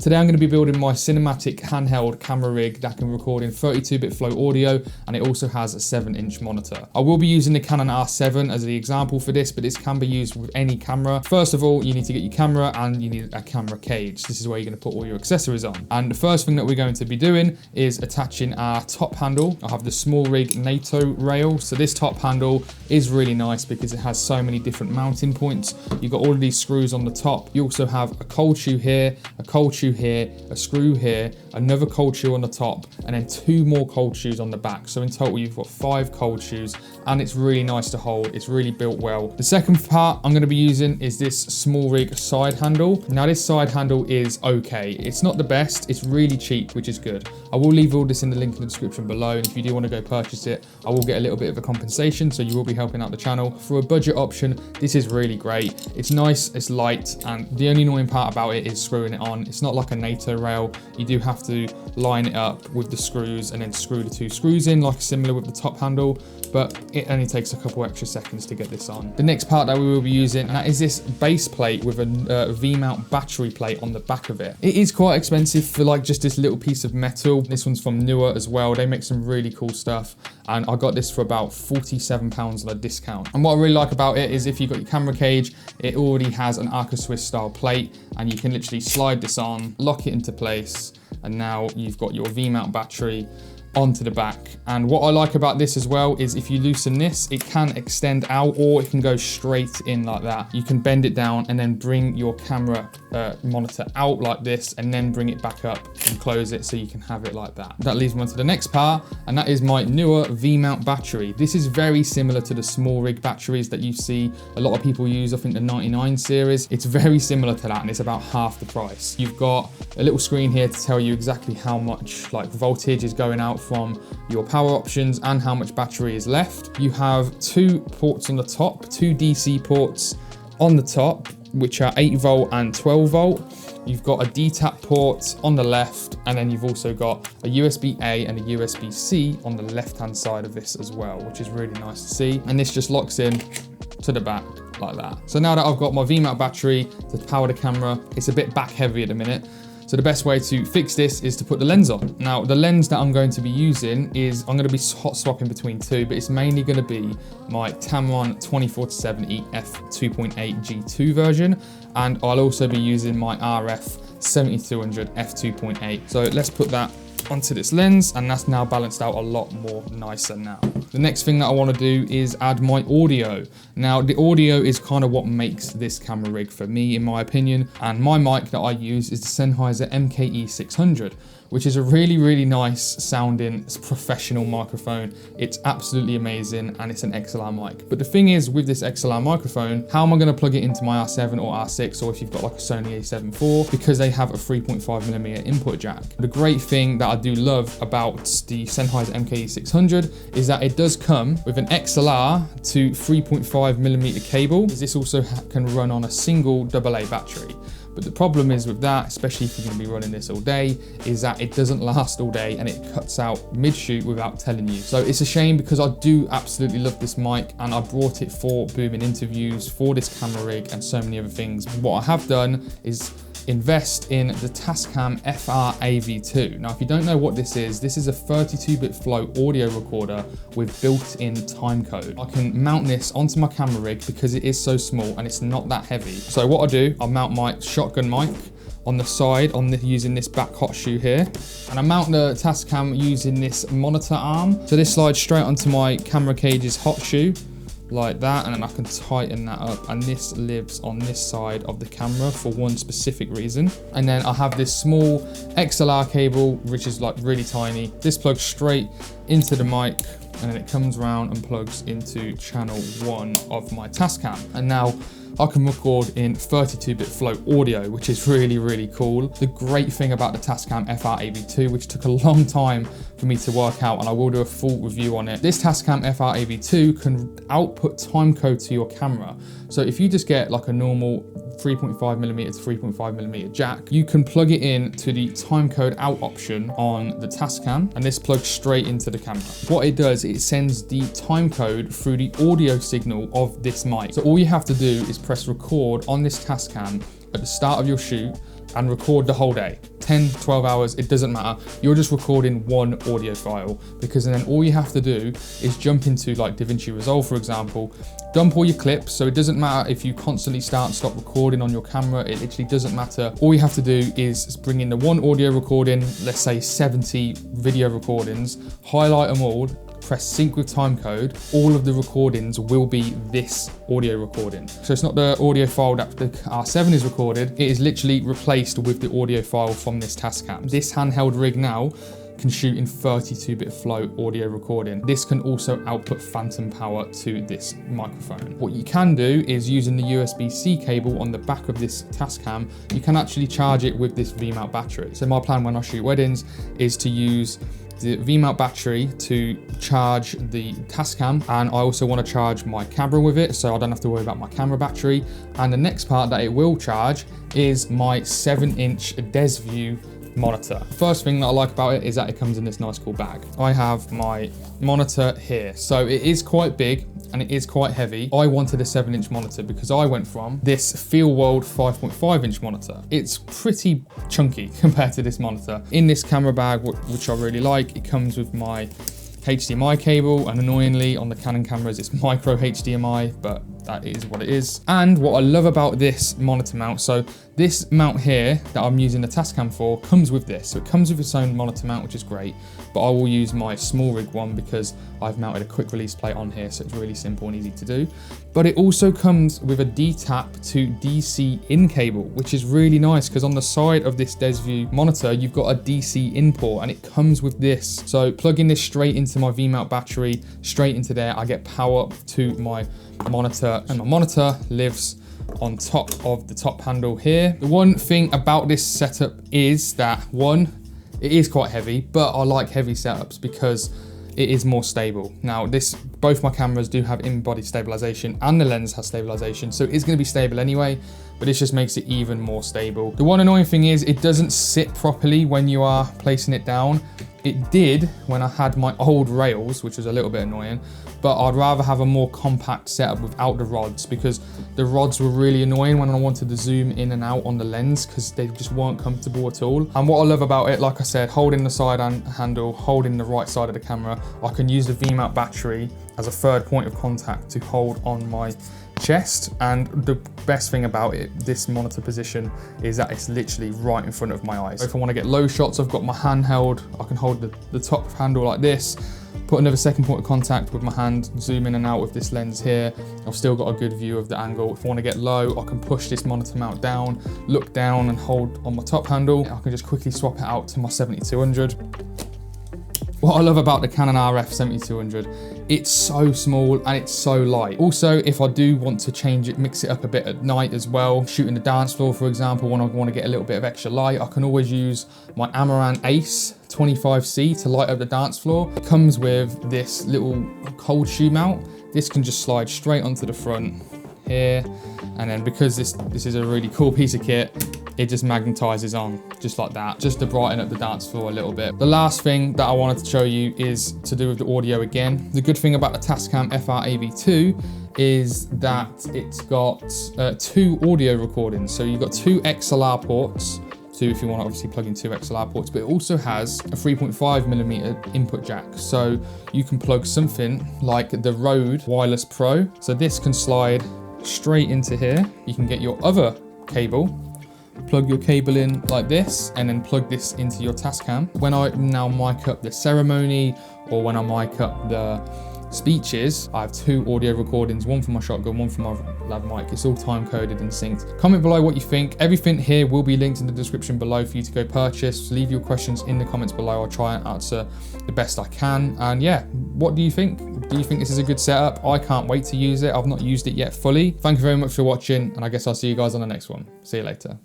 Today I'm going to be building my cinematic handheld camera rig that can record in 32-bit flow audio, and it also has a 7-inch monitor. I will be using the Canon R7 as the example for this, but this can be used with any camera. First of all, you need to get your camera and you need a camera cage. This is where you're going to put all your accessories on. And the first thing that we're going to be doing is attaching our top handle. I have the Smallrig NATO rail. So this top handle is really nice because it has so many different mounting points. You've got all of these screws on the top. You also have a cold shoe here, a cold shoe here, a screw here, another cold shoe on the top, and then 2 more cold shoes on the back. So in total, you've got 5 cold shoes, and it's really nice to hold. It's really built well. The second part I'm going to be using is this Smallrig side handle. Now this side handle is okay. It's not the best. It's really cheap, which is good. I will leave all this in the link in the description below, and if you do want to go purchase it, I will get a little bit of a compensation, so you will be helping out the channel. For a budget option, this is really great. It's nice, it's light, and the only annoying part about it is screwing it on. It's not like a NATO rail. You do have to line it up with the screws and then screw the 2 screws in, like similar with the top handle, but it only takes a couple extra seconds to get this on. The next part that we will be using, and that is this base plate with a V-mount battery plate on the back of it. It is quite expensive for like just this little piece of metal. This one's from Neewer as well. They make some really cool stuff, and I got this for about £47 on a discount. And what I really like about it is if you've got your camera cage, it already has an Arca Swiss style plate, and you can literally slide this on, lock it into place, and now you've got your V-mount battery onto the back. And what I like about this as well is if you loosen this, it can extend out or it can go straight in like that. You can bend it down and then bring your camera monitor out like this, and then bring it back up and close it so you can have it like that. That leads me on to the next part, and that is my Neewer V-mount battery. This is very similar to the Smallrig batteries that you see a lot of people use. I think the 99 series, it's very similar to that, and it's about half the price. You've got a little screen here to tell you exactly how much like voltage is going out from your power options and how much battery is left. You have 2 ports on the top, 2 DC ports on the top, which are 8 volt and 12 volt. You've got a DTAP port on the left, and then you've also got a USB-A and a USB-C on the left-hand side of this as well, which is really nice to see. And this just locks in to the back like that. So now that I've got my V-mount battery to power the camera, it's a bit back heavy at the minute. So the best way to fix this is to put the lens on. Now, the lens that I'm going to be using is, I'm going to be hot swapping between 2, but it's mainly going to be my Tamron 24-70 f2.8 G2 version. And I'll also be using my RF 7200 f2.8. So let's put that onto this lens, and that's now balanced out a lot more nicer now. The next thing that I want to do is add my audio. Now the audio is kind of what makes this camera rig for me, in my opinion, and my mic that I use is the Sennheiser MKE 600, which is a really nice sounding professional microphone. It's absolutely amazing, and it's an XLR mic. But the thing is, with this XLR microphone, how am I going to plug it into my R7 or R6, or if you've got like a Sony A7 IV, because they have a 3.5mm input jack. The great thing that I do love about the Sennheiser MKE 600 is that it does come with an XLR to 3.5mm cable. This also can run on a single AA battery. But the problem is with that, especially if you're going to be running this all day, is that it doesn't last all day and it cuts out mid-shoot without telling you. So it's a shame, because I do absolutely love this mic, and I brought it for booming interviews, for this camera rig, and so many other things. What I have done is invest in the Tascam FR AV2. Now, if you don't know what this is a 32-bit flow audio recorder with built-in timecode. I can mount this onto my camera rig because it is so small and it's not that heavy. So what I do, I mount my shotgun mic on the side using this back hot shoe here, and I mount the Tascam using this monitor arm. So this slides straight onto my camera cage's hot shoe like that, and then I can tighten that up, and this lives on this side of the camera for one specific reason. And then I have this small XLR cable, which is like really tiny. This plugs straight into the mic, and then it comes around and plugs into channel 1 of my Tascam. And now I can record in 32-bit flow audio, which is really cool. The great thing about the Tascam FR AV2, which took a long time for me to work out, and I will do a full review on it. This Tascam FR AV2 can output timecode to your camera. So if you just get like a normal 3.5mm to 3.5mm jack, you can plug it in to the timecode out option on the Tascam, and this plugs straight into the camera. What it does, it sends the timecode through the audio signal of this mic. So all you have to do is press record on this Tascam at the start of your shoot and record the whole day. 10, 12 hours, it doesn't matter. You're just recording one audio file, because then all you have to do is jump into like DaVinci Resolve, for example, dump all your clips. So it doesn't matter if you constantly start and stop recording on your camera, it literally doesn't matter. All you have to do is bring in the one audio recording, let's say 70 video recordings, highlight them all, press sync with timecode, all of the recordings will be this audio recording. So it's not the audio file that the R7 is recorded, it is literally replaced with the audio file from this Tascam. This handheld rig now can shoot in 32-bit flow audio recording. This can also output phantom power to this microphone. What you can do is, using the USB-C cable on the back of this Tascam, you can actually charge it with this V-mount battery. So my plan when I shoot weddings is to use the V-mount battery to charge the Tascam, and I also want to charge my camera with it, so I don't have to worry about my camera battery. And the next part that it will charge is my 7-inch Desview monitor. First thing that I like about it is that it comes in this nice cool bag. I have my monitor here, so it is quite big and it is quite heavy. I wanted a 7-inch monitor because I went from this FeelWorld 5.5-inch monitor. It's pretty chunky compared to this monitor. In this camera bag, which I really like, it comes with my HDMI cable, and annoyingly on the Canon cameras it's micro HDMI, but that is what it is. And what I love about this monitor mount, so this mount here that I'm using the Tascam for comes with this. So it comes with its own monitor mount, which is great, but I will use my Smallrig one because I've mounted a quick release plate on here, so it's really simple and easy to do. But it also comes with a DTAP to DC in cable, which is really nice because on the side of this Desview monitor, you've got a DC in port and it comes with this. So plugging this straight into my V-mount battery, straight into there, I get power to my monitor, and my monitor lives on top of the top handle here. The one thing about this setup is that, one, it is quite heavy, but I like heavy setups because it is more stable. Now both my cameras do have in-body stabilization and the lens has stabilization, so it's going to be stable anyway, but this just makes it even more stable. The one annoying thing is it doesn't sit properly when you are placing it down. It did when I had my old rails, which was a little bit annoying, but I'd rather have a more compact setup without the rods, because the rods were really annoying when I wanted to zoom in and out on the lens because they just weren't comfortable at all. And what I love about it, like I said, holding the side handle, holding the right side of the camera, I can use the V-mount battery as a third point of contact to hold on my chest. And the best thing about it, this monitor position, is that it's literally right in front of my eyes. If I want to get low shots, I've got my handheld, I can hold the top handle like this, put another second point of contact with my hand, zoom in and out with this lens here. I've still got a good view of the angle. If I want to get low, I can push this monitor mount down, look down and hold on my top handle. I can just quickly swap it out to my 7200. What I love about the Canon RF 7200, it's so small and it's so light. Also, if I do want to change it, mix it up a bit at night as well, shooting the dance floor, for example, when I want to get a little bit of extra light, I can always use my Amaran Ace 25C to light up the dance floor. It comes with this little cold shoe mount. This can just slide straight onto the front here. And then because this is a really cool piece of kit, it just magnetizes on just like that, just to brighten up the dance floor a little bit. The last thing that I wanted to show you is to do with the audio again. The good thing about the Tascam FR-AV2 is that it's got 2 audio recordings. So you've got 2 XLR ports, if you want to obviously plug in 2 XLR ports, but it also has a 3.5mm input jack. So you can plug something like the Rode Wireless Pro. So this can slide straight into here. You can get your other cable, plug your cable in like this, and then plug this into your Tascam. When I now mic up the ceremony, or when I mic up the speeches, I have 2 audio recordings, one for my shotgun, one for my lav mic. It's all time coded and synced. Comment below what you think. Everything here will be linked in the description below for you to go purchase. Leave your questions in the comments below. I'll try and answer the best I can. And yeah, what do you think? Do you think this is a good setup? I can't wait to use it. I've not used it yet fully. Thank you very much for watching, and I guess I'll see you guys on the next one. See you later.